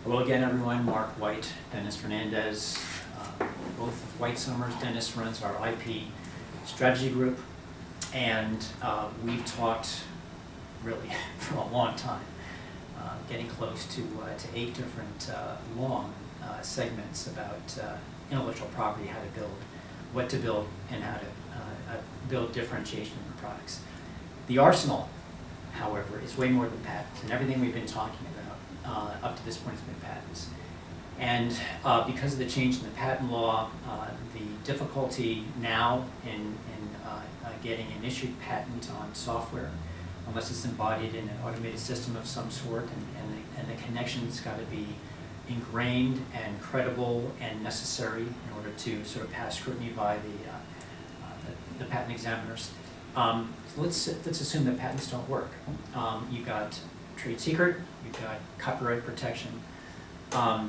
Hello again, everyone. Mark White, Dennis Fernandez, both of White Summers. Dennis runs our IP strategy group, and we've talked really for a long time, getting close to 8 different long segments about intellectual property, how to build, what to build, and how to build differentiation in the products. The arsenal, however, is way more than patents, and everything we've been talking about up to this point has been patents. And because of the change in the patent law, the difficulty now in getting an issued patent on software, unless it's embodied in an automated system of some sort, and the connection's got to be ingrained and credible and necessary in order to sort of pass scrutiny by the patent examiners. So let's assume that patents don't work. You've got trade secret, you've got copyright protection. Are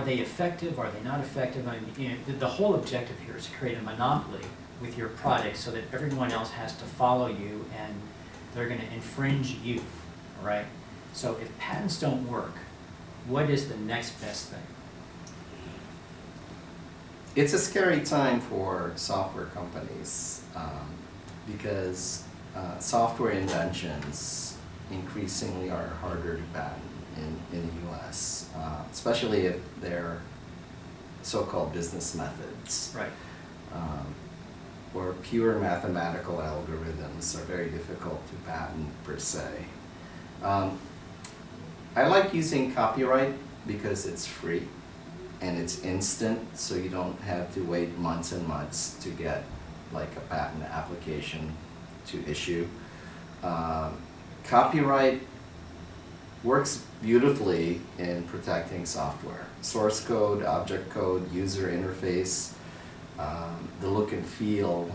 they effective? Are they not effective? I mean, the whole objective here is to create a monopoly with your product so that everyone else has to follow you and they're going to infringe you, all right? So if patents don't work, what is the next best thing? It's a scary time for software companies because software inventions increasingly are harder to patent in the US, especially if they're so-called business methods. Right. Or pure mathematical algorithms are very difficult to patent per se. I like using copyright because it's free and it's instant, so you don't have to wait months and months to get like a patent application to issue. Copyright works beautifully in protecting software. Source code, object code, user interface, the look and feel,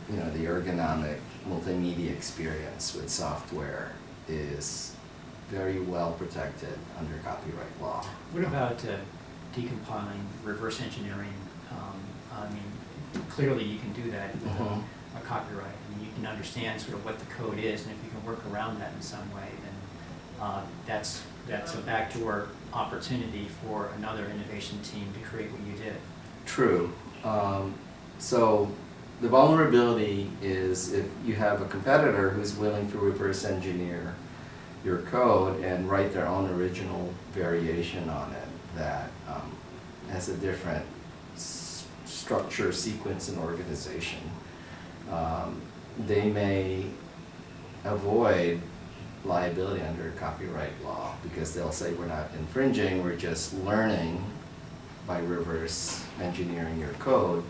the ergonomic multimedia experience with software is very well protected under copyright law. What about decompiling, reverse engineering? I mean, clearly you can do that with a copyright. I mean, you can understand sort of what the code is, and if you can work around that in some way, then that's a backdoor opportunity for another innovation team to create what you did. True. So the vulnerability is if you have a competitor who's willing to reverse engineer your code and write their own original variation on it that has a different structure, sequence, and organization. They may avoid liability under copyright law because they'll say we're not infringing, we're just learning by reverse engineering your code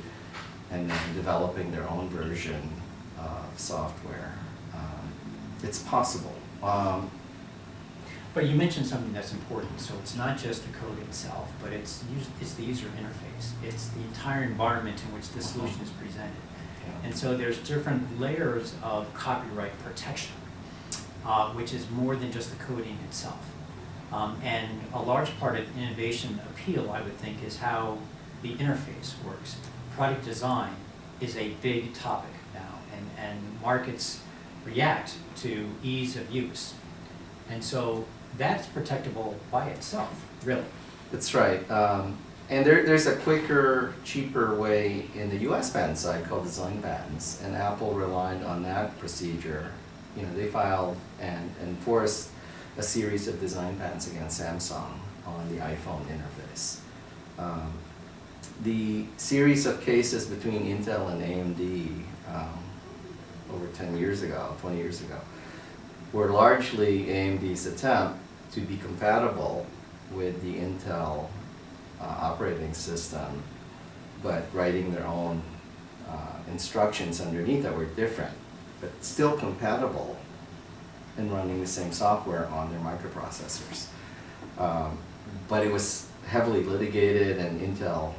and then developing their own version of software. It's possible. But you mentioned something that's important. So it's not just the code itself, but it's the user interface. It's the entire environment in which the solution is presented. And so there's different layers of copyright protection, which is more than just the coding itself. And a large part of innovation appeal, I would think, is how the interface works. Product design is a big topic now, and markets react to ease of use. And so that's protectable by itself, really. That's right. And there's a quicker, cheaper way in the US patent side called design patents, and Apple relied on that procedure. They filed and enforced a series of design patents against Samsung on the iPhone interface. The series of cases between Intel and AMD over 10 years ago, 20 years ago, were largely AMD's attempt to be compatible with the Intel operating system, but writing their own instructions underneath that were different, but still compatible and running the same software on their microprocessors. But it was heavily litigated, and Intel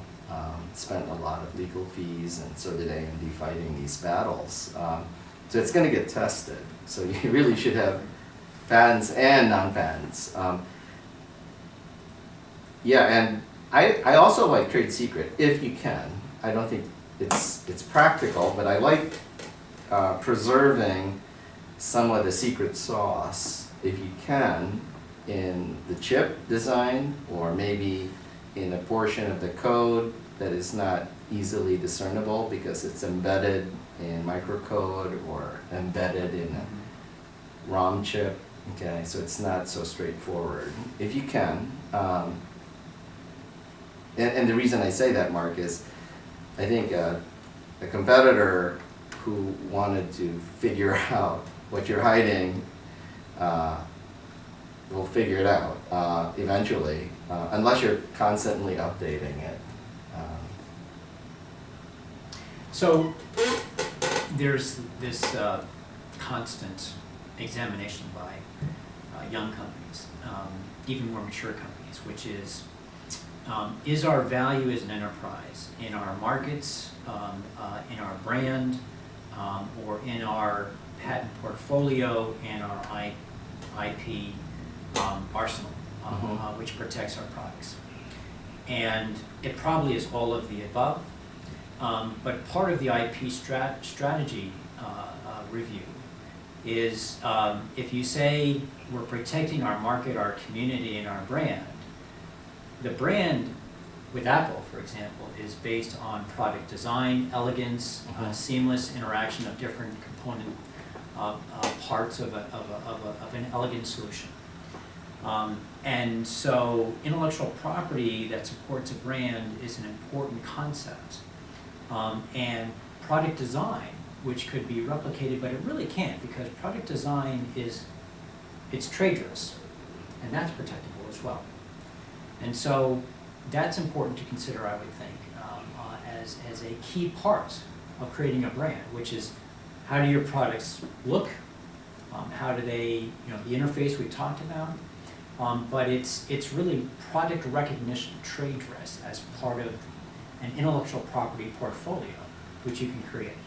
spent a lot of legal fees, and so did AMD fighting these battles. So it's going to get tested. So you really should have patents and non-patents. And I also like trade secret, if you can. I don't think it's practical, but I like preserving somewhat the secret sauce, if you can, in the chip design, or maybe in a portion of the code that is not easily discernible because it's embedded in microcode or embedded in a ROM chip, okay, so it's not so straightforward. If you can, and the reason I say that, Mark, is I think a competitor who wanted to figure out what you're hiding will figure it out eventually, unless you're constantly updating it. So there's this constant examination by young companies, even more mature companies, which is our value as an enterprise in our markets, in our brand, or in our patent portfolio and our IP arsenal, which protects our products. And it probably is all of the above, but part of the IP strategy review is if you say we're protecting our market, our community, and our brand, the brand with Apple, for example, is based on product design, elegance, seamless interaction of different component parts of an elegant solution. And so intellectual property that supports a brand is an important concept. And product design, which could be replicated, but it really can't, because product design it's trade dress, and that's protectable as well. And so that's important to consider, I would think, as a key part of creating a brand, which is how do your products look, how do they, the interface we talked about, but it's really product recognition, trade dress, as part of an intellectual property portfolio, which you can create.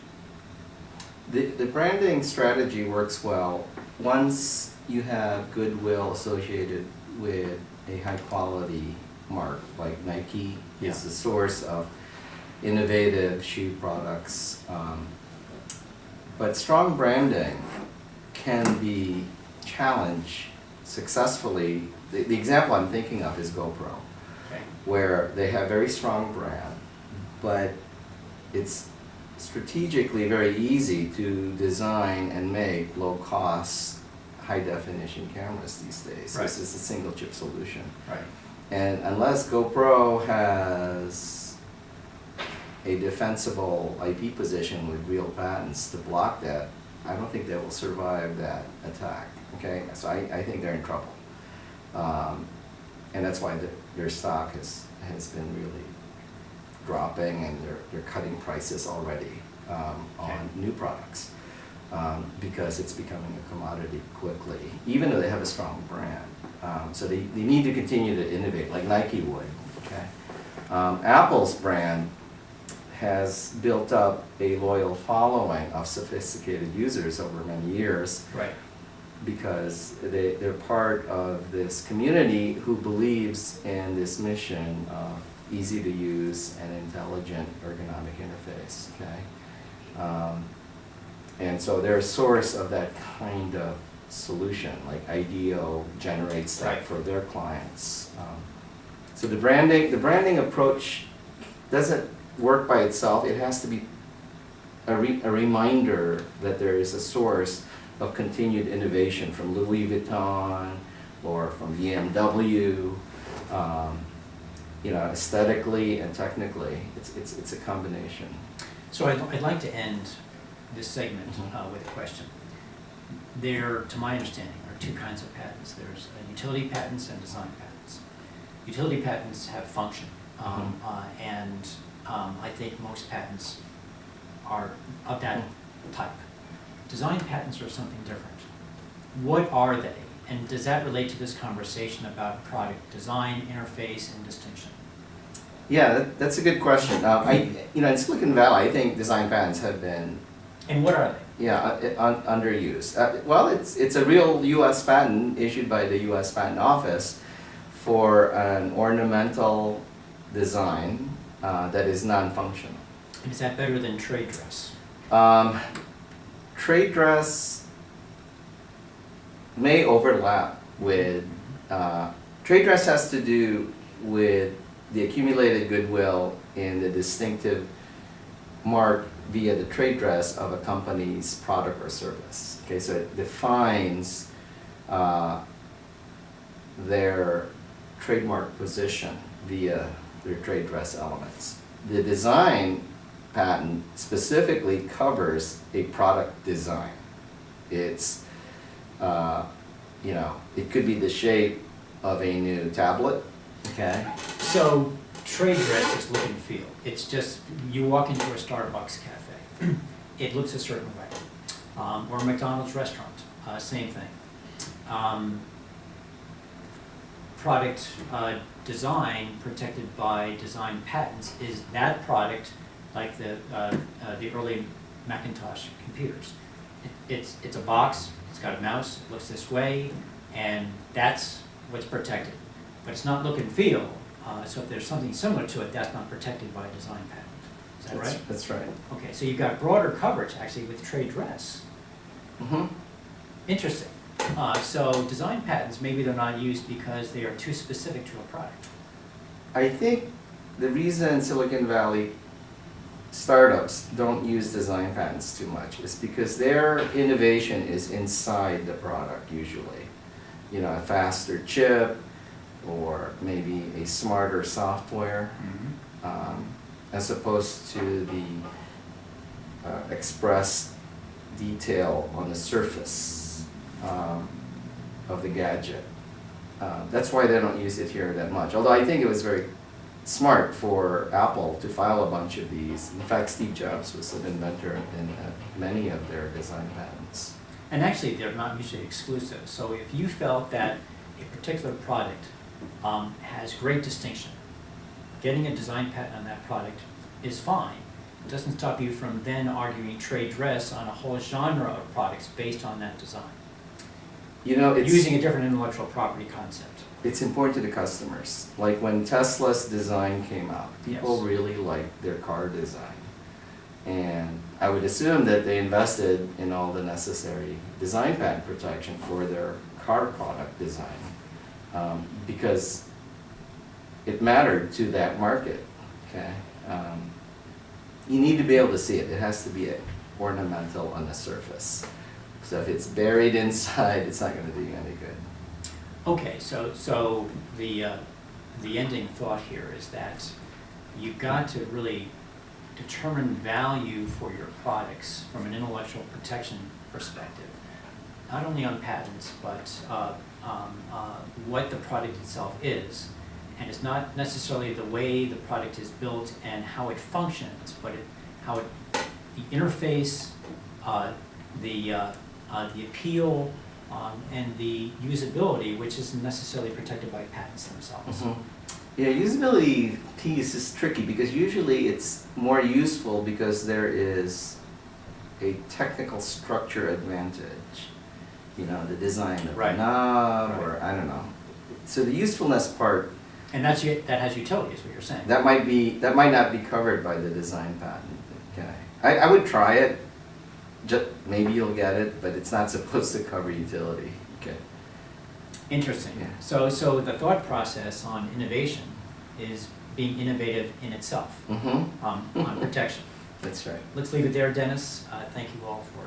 The branding strategy works well once you have goodwill associated with a high quality mark, like Nike is the source of innovative shoe products. But strong branding can be challenged successfully. The example I'm thinking of is GoPro, where they have very strong brand, but it's strategically very easy to design and make low-cost, high-definition cameras these days. Right. This is a single chip solution. Right. And unless GoPro has a defensible IP position with real patents to block that, I don't think they will survive that attack. Okay, so I think they're in trouble. And that's why their stock has been really dropping, and they're cutting prices already on new products because it's becoming a commodity quickly, even though they have a strong brand. So they need to continue to innovate like Nike would. Okay, Apple's brand has built up a loyal following of sophisticated users over many years. Right. Because they're part of this community who believes in this mission of easy to use and intelligent ergonomic interface, okay? And so they're a source of that kind of solution, like IDEO generates that for their clients. So the branding approach doesn't work by itself. It has to be a reminder that there is a source of continued innovation from Louis Vuitton or from BMW, aesthetically and technically. It's a combination. So I'd like to end this segment with a question. There, to my understanding, are two kinds of patents. There's utility patents and design patents. Utility patents have function, and I think most patents are of that type. Design patents are something different. What are they? And does that relate to this conversation about product design, interface, and distinction? Yeah, that's a good question. In Silicon Valley, I think design patents have been. And what are they? Yeah, underused. Well, it's a real U.S. patent issued by the U.S. Patent Office for an ornamental design that is non-functional. And is that better than trade dress? Trade dress may overlap with, trade dress has to do with the accumulated goodwill and the distinctive mark via the trade dress of a company's product or service. Okay, so it defines their trademark position via their trade dress elements. The design patent specifically covers a product design. It's, you know, it could be the shape of a new tablet, okay? So trade dress is look and feel. It's just, you walk into a Starbucks cafe, it looks a certain way. Or a McDonald's restaurant, same thing. Product design protected by design patents is that product, like the early Macintosh computers. It's a box, it's got a mouse, it looks this way, and that's what's protected. But it's not look and feel, so if there's something similar to it, that's not protected by a design patent. Is that right? That's right. Okay, so you've got broader coverage actually with trade dress. Mm-hmm. Interesting. So design patents, maybe they're not used because they are too specific to a product. I think the reason Silicon Valley startups don't use design patents too much is because their innovation is inside the product usually. You know, a faster chip or maybe a smarter software, as opposed to the express detail on the surface of the gadget. That's why they don't use it here that much. Although I think it was very smart for Apple to file a bunch of these. In fact, Steve Jobs was an inventor in many of their design patents. And actually, they're not mutually exclusive. So if you felt that a particular product has great distinction, getting a design patent on that product is fine. It doesn't stop you from then arguing trade dress on a whole genre of products based on that design. You know, it's Using a different intellectual property concept. it's important to the customers. Like when Tesla's design came out, people Yes. really liked their car design. And I would assume that they invested in all the necessary design patent protection for their car product design, because it mattered to that market, okay? You need to be able to see it. It has to be ornamental on the surface. So if it's buried inside, it's not going to do you any good. Okay, so the ending thought here is that you've got to really determine value for your products from an intellectual protection perspective, not only on patents, but what the product itself is. And it's not necessarily the way the product is built and how it functions, but the interface, the appeal, and the usability, which isn't necessarily protected by patents themselves. Mm-hmm. Yeah, usability piece is tricky because usually it's more useful because there is a technical structure advantage. You know, the design of the knob, or I don't know. So the usefulness part, And that has utility, is what you're saying. that might not be covered by the design patent. Okay, I would try it. Maybe you'll get it, but it's not supposed to cover utility. Okay. Interesting. Yeah. So the thought process on innovation is being innovative in itself, Mm-hmm. on protection. That's right. Let's leave it there, Dennis. Thank you all for